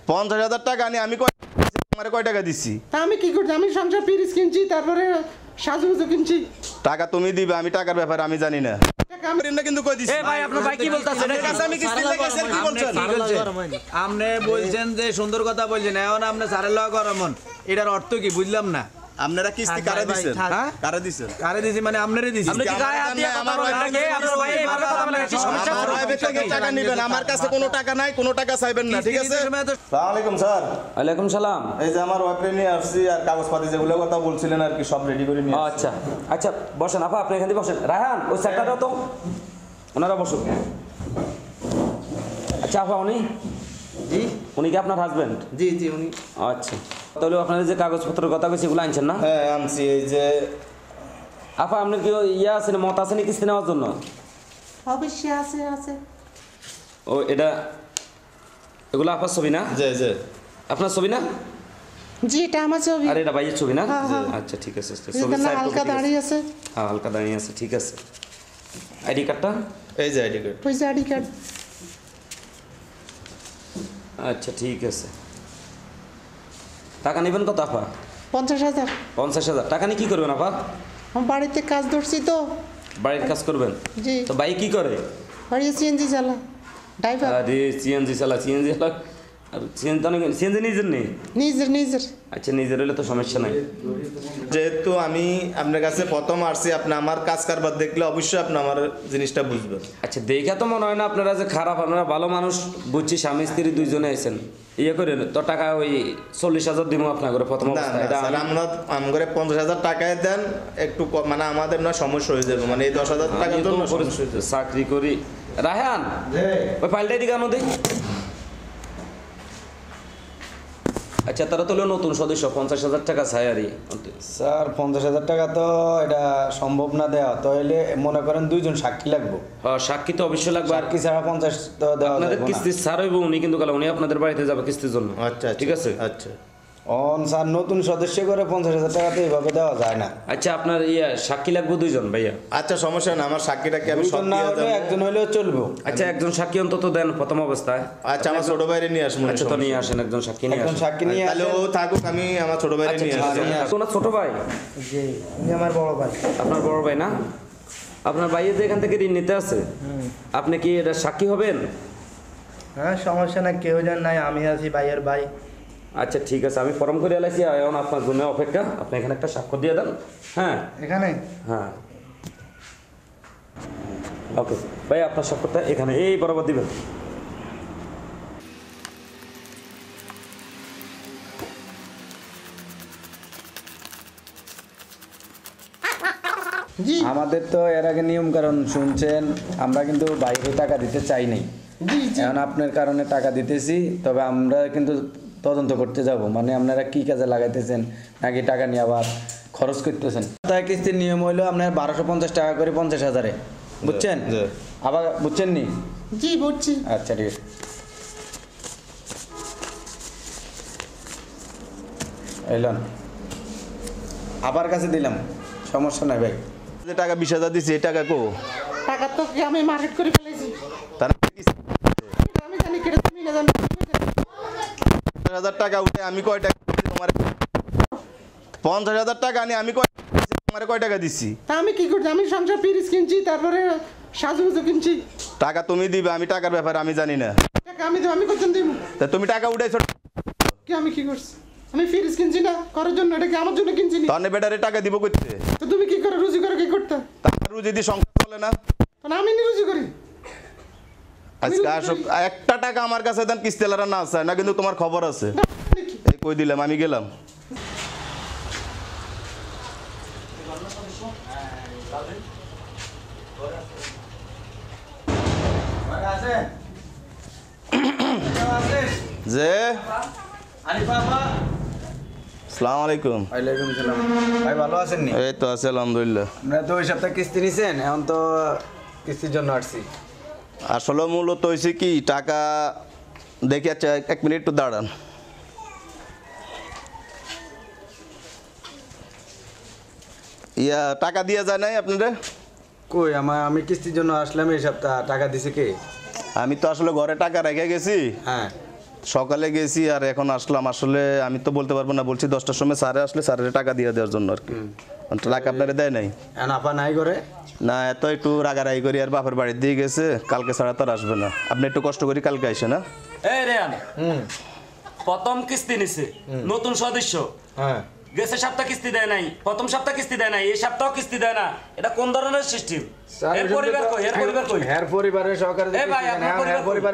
50,000 টাকা আনি আমি আমারে কয় টাকা দিছি? আমি কি করছি? আমি সংসার পিরিচ কিনছি, তারপরে সাজুগুজু কিনছি। টাকা তুমি দিবে, আমি টাকার ব্যাপারে আমি জানি না। কিন্তু কই দিছি? ভাই আপনার ভাই কি বলতাছেন? আমি কিস্তি লাগাইছি, কি বলছেন? আপনি বলছেন যে সুন্দর কথা বলছেন, এখন আপনি সারের লগে গরমন, এটার অর্থ কি বুঝলাম না। আপনারা কিস্তি কারে দিছেন? কারে দিছেন? কারে দিছি মানে আপনারে দিছি। আপনি কি গায়ে হাত দিয়ে কথা বলেন নাকি? আপনার ভাই এইভাবে কথা বলে কি সমস্যা? আমার ভাই থেকে টাকা নেবেন, আমার কাছে কোনো টাকা নাই, কোনো টাকা চাইবেন না, ঠিক আছে? আসসালামু আলাইকুম স্যার। ওয়ালাইকুম সালাম। এই যে আমার ওয়াইফরে নিয়ে আসছি, আর কাগজপাতি যেগুলো কথা বলছিলেন আর কি সব রেডি করে নিয়ে আসছি। আচ্ছা আচ্ছা, বসেন আপা, আপনি এখানে বসেন। রায়হান, ওই সেক্টরটা তো ওনারা বসুন। আচ্ছা আপা, জি উনি কি আপনার হাজবেন্ড? জি জি উনি। আচ্ছা, তাহলে আপনাদের যে কাগজপত্রের কথা কইছি এগুলো আনছেন না? হ্যাঁ আনছি। এই যে আপা, আপনার কি ইয়ে আছে না, মত আছে না কিস্তি নেওয়ার জন্য? অবশ্যই আছে আছে। ও এটা এগুলো আপনার ছবি না? জি জি আপনার ছবি না? জি, এটা আমার ছবি। আর এটা ভাইয়ের ছবি না? হ্যাঁ, হ্যাঁ। আচ্ছা ঠিক আছে, এটা না হালকা দাঁড়িয়ে আছে। হ্যাঁ হালকা দাঁড়িয়ে আছে, ঠিক আছে। আইডি কার্ডটা? এই যে আইডি কার্ড। ওই যে আইডি কার্ড। আচ্ছা ঠিক আছে। টাকা নেবেন কত আপা? 50,000। 50,000 টাকা নিয়ে কি করবেন আপা? আমার বাড়িতে কাজ ধরছি তো। বাড়ির কাজ করবেন? জি। তো ভাই কি করে? বাড়ি সিএনজি চালা, ড্রাইভার। আরে সিএনজি চালা, সিএনজি চালা। আর সিএনজি নিজের নেই? নিজের। আচ্ছা নিজের হলে তো সমস্যা নাই। যেহেতু আমি আপনার কাছে প্রথম আসছি, আপনি আমার কাজ কারবার দেখলে অবশ্যই আপনি আমার জিনিসটা বুঝবেন। আচ্ছা দেখা তো মনে হয় না আপনারা যে খারাপ, আপনারা ভালো মানুষ বুঝছি, স্বামী স্ত্রী দুইজনে আছেন। ইয়ে করেন তো, টাকা ওই 40,000 দিব আপনার করে প্রথম অবস্থায়। এটা আমরা আমগরে 50,000 টাকায় দেন, একটু মানে আমাদের না সমস্যা হয়ে যাবে, মানে এই 10,000 টাকার জন্য চাকরি করি। রায়হান, ওই ফাইলটাই দিকে আমাদের। আচ্ছা তারা তো নতুন সদস্য, 50,000 টাকা চাই আর স্যার 50,000 টাকা তো এটা সম্ভব না দেওয়া, তাহলে মনে করেন দুইজন সাক্ষী লাগবে। হ্যাঁ সাক্ষী তো অবশ্যই লাগবে। সাক্ষী ছাড়া 50 তো দেওয়া যাবে না। আপনাদের কিস্তি ছাড় হইব, উনি কিন্তু উনি আপনাদের বাড়িতে যাবে কিস্তির জন্য। আচ্ছা ঠিক আছে। আচ্ছা স্যার নতুন সদস্য করে 50,000 টাকা তো এইভাবে দেওয়া যায় না। আচ্ছা আপনার সাক্ষী লাগবে দুইজন ভাইয়া? আচ্ছা সমস্যা না, আমার সাক্ষীটাকে আমি দুইজন না হলে একজন হলেও চলবে। আচ্ছা একজন সাক্ষী অন্তত দেন প্রথম অবস্থায়। আচ্ছা আমার ছোট ভাইরে নিয়ে আসবো। আচ্ছা তো নিয়ে আসেন একজন সাক্ষী নিয়ে একজন আসেন। সাক্ষী নিয়ে তাহলে ও থাকুক, আমি আমার ছোট ভাইরে নিয়ে আসবো। আপনার ছোট ভাই? জি উনি আমার বড় ভাই। আপনার বড় ভাই না? আপনার ভাইয়ের যে এখান থেকে ঋণ নিতে আছে, আপনি কি এটা সাক্ষী হবেন? হ্যাঁ সমস্যা না, কেউ জান নাই, আমি আছি ভাইয়ের ভাই। আচ্ছা ঠিক আছে, আমি ফর্ম করে এলাইছি, এখন আপনার জন্য অপেক্ষা। আপনি এখানে একটা স্বাক্ষর দিয়ে দেন। হ্যাঁ এখানে হ্যাঁ ওকে ভাই, আপনার স্বাক্ষরটা এখানে এই বরাবর দিবেন। জি আমাদের তো এর আগে নিয়ম কারণ শুনছেন, আমরা কিন্তু বাইরে টাকা দিতে চাই নাই। জি জি। এখন আপনার কারণে টাকা দিতেছি, তবে আমরা কিন্তু তদন্ত করতে যাব, মানে আপনারা কি কাজে লাগাইতেছেন, নাকি টাকা নিয়ে আবার খরচ করতেছেন। তাই কিস্তির নিয়ম হইলো আপনার 1250 টাকা করে 50,000-এ, বুঝছেন? আবার বুঝছেন নি? জি বুঝছি। আচ্ছা ঠিক আছে, এলন আবার কাছে দিলাম, সমস্যা নাই ভাই। যে টাকা 20,000 দিছি, এই টাকা কো? টাকা তো আমি মার্কেট করে ফেলেছি। তার আমি জানি কেটে তুমি না জানো। 50,000 টাকা উঠে আমি কয় টাকা তোমার? 50,000 টাকা আনি আমি তোমার কয় টাকা দিছি? আমি কি করছি? আমি সংসার পিরিচ কিনছি, তারপরে সাজুগুজু কিনছি। টাকা তুমি দিবে, আমি টাকার ব্যাপারে আমি জানি না। টাকা আমি করছেন দিব। তা তুমি টাকা উঠাইছো কি আমি কি করছি? আমি ফ্রিজ কিনছি না করার জন্য, এটা কি আমার জন্য কিনছি না? তাহলে বেটারে টাকা দিব করতে? তো তুমি কি করে রুজি করে কি করতে? তার যদি সংসার চলে না, মানে আমি নি রুজি করি। আজকে আসো একটা টাকা আমার কাছে দেন, কিস্তেলারা না চায় না, কিন্তু তোমার খবর আছে। এই কই দিলাম, আমি গেলাম। যে আসসালামু আলাইকুম। ওয়ালাইকুম সালাম। ভাই ভালো আছেন নি? এই তো আছে আলহামদুলিল্লাহ। আমরা তো ওই সপ্তাহে কিস্তি নিছেন, এখন তো কিস্তির জন্য আসছি। আসলে মূলত হয়েছে কি, টাকা দেখি। আচ্ছা 1 মিনিট একটু দাঁড়ান। টাকা দিয়ে যায় নাই আপনারা? কই আমি কিস্তির জন্য আসলাম এই সপ্তাহ, টাকা দিছে কে? আমি তো আসলে ঘরে টাকা রেখে গেছি। হ্যাঁ সকালে গেছি আর এখন আসলাম। আসলে আমি তো বলতে পারবো না, বলছি 10টার সময় স্যারে আসলে স্যারের টাকা দিয়ে দেওয়ার জন্য আর কি। টাকা আপনারা দেয় নাই আপা নাই করে না, এত একটু রাগারাগি করি আর বাপের বাড়ির দিয়ে গেছে, কালকে ছাড়া তো আর আসবে না। আপনি একটু কষ্ট করি কালকে আইসে না। এই রেয়ান প্রথম কিস্তি নিছে নতুন সদস্য, হ্যাঁ গেছে সপ্তাহ কিস্তি দেয় নাই, প্রথম সপ্তাহ কিস্তি দেয় নাই, এই সপ্তাহ কিস্তি দেয় না, এটা কোন ধরনের সিস্টেম? এর পরিবার কই? হ্যাঁ পরিবারের সহকারে এ ভাই, আপনার পরিবার কই? পরিবার